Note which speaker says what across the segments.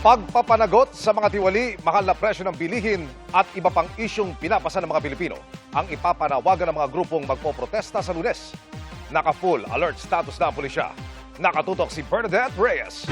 Speaker 1: Pagpapanagot sa mga tiwali, mahal na presyo ng bilihin at iba pang isyong pinapasa ng mga Pilipino ang ipapanawagan ng mga grupong magpoprotesta sa Lunes. Naka-full alert status na ang pulisya. Nakatutok si Bernadette Reyes.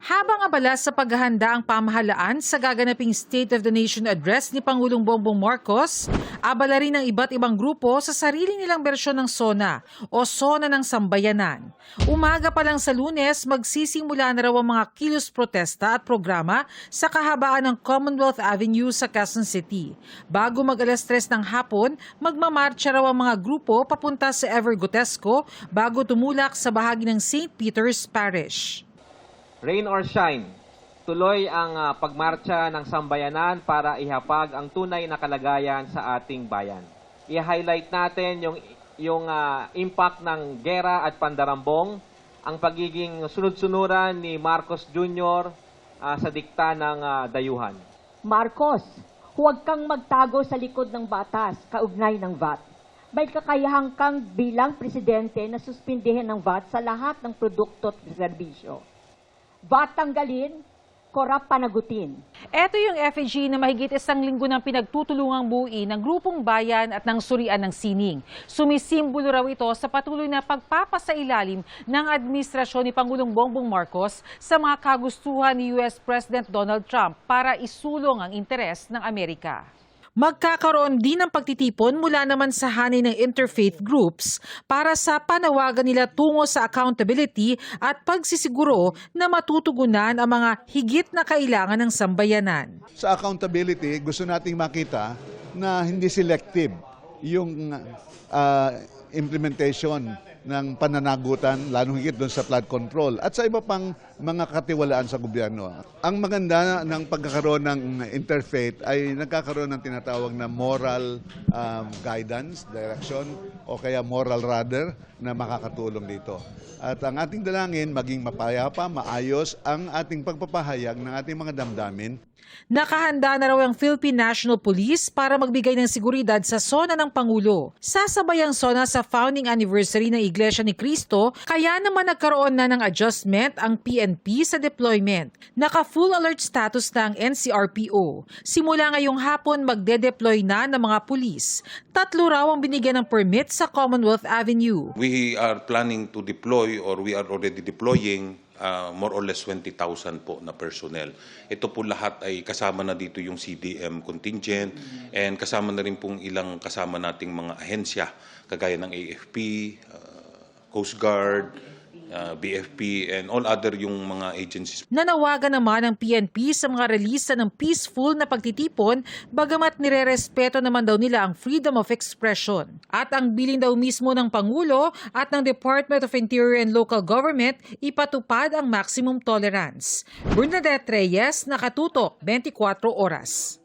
Speaker 2: Habang abala sa paghahanda ang pamahalaan sa gaganaping State of the Nation Address ni Pangulong Bongbong Marcos, abala rin ang iba't ibang grupo sa sarili nilang bersyon ng SONA o Sona ng Sambayanan. Umaga pa lang sa Lunes, magsisimula na raw ang mga kilos protesta at programa sa kahabaan ng Commonwealth Avenue sa Quezon City. Bago mag-alas 3 ng hapon, magmamarcha raw ang mga grupo papunta sa Evergotesco bago tumulak sa bahagi ng St. Peter's Parish.
Speaker 3: Rain or shine, tuloy ang pagmarcha ng sambayanan para ihapag ang tunay na kalagayan sa ating bayan. I-highlight natin yung impact ng gera at pandarambong, ang pagiging sunod-sunuran ni Marcos Jr. Sa dikta ng dayuhan.
Speaker 4: Marcos, huwag kang magtago sa likod ng batas, kaugnay ng VAT. May kakayahan kang bilang presidente na suspindihin ng VAT sa lahat ng produkto at serbisyo. VAT tanggalin, korap panagutin.
Speaker 2: Ito yung effigy na mahigit isang linggo ng pinagtutulungang buuin ng grupong bayan at ng surian ng sining. Sumisimbolo raw ito sa patuloy na pagpapasailalim ng administrasyon ni Pangulong Bongbong Marcos sa mga kagustuhan ni US President Donald Trump para isulong ang interes ng Amerika. Magkakaroon din ng pagtitipon mula naman sa hanay ng interfaith groups para sa panawagan nila tungo sa accountability at pagsisiguro na matutugunan ang mga higit na kailangan ng sambayanan.
Speaker 5: Sa accountability, gusto nating makita na hindi selective yung implementation ng pananagutan, lalong higit doon sa flood control at sa iba pang mga katiwalaan sa gobyerno. Ang maganda ng pagkakaroon ng interfaith ay nagkakaroon ng tinatawag na moral guidance, direction, o kaya moral rudder na makakatulong dito. At ang ating dalangin, maging mapayapa, maayos ang ating pagpapahayag ng ating mga damdamin.
Speaker 2: Nakahanda na raw ang Philippine National Police para magbigay ng seguridad sa SONA ng Pangulo. Sasabay ang SONA sa founding anniversary ng Iglesia ni Cristo, kaya naman nagkaroon na ng adjustment ang PNP sa deployment. Naka-full alert status na ang NCRPO. Simula ngayong hapon magde-deploy na ng mga pulis. 3 raw ang binigyan ng permit sa Commonwealth Avenue.
Speaker 6: We are planning to deploy or we are already deploying more or less 20,000 po na personnel. Ito po lahat ay kasama na dito yung CDM contingent and kasama na rin pong ilang kasama nating mga ahensya kagaya ng AFP, Coast Guard, BFP and all other yung mga agencies.
Speaker 2: Nanawagan naman ang PNP sa mga relisa ng peaceful na pagtitipon bagamat nirerespeto naman daw nila ang freedom of expression. At ang bilin daw mismo ng Pangulo at ng Department of Interior and Local Government ipatupad ang maximum tolerance. Bernadette Reyes, Nakatutok, 24 Oras.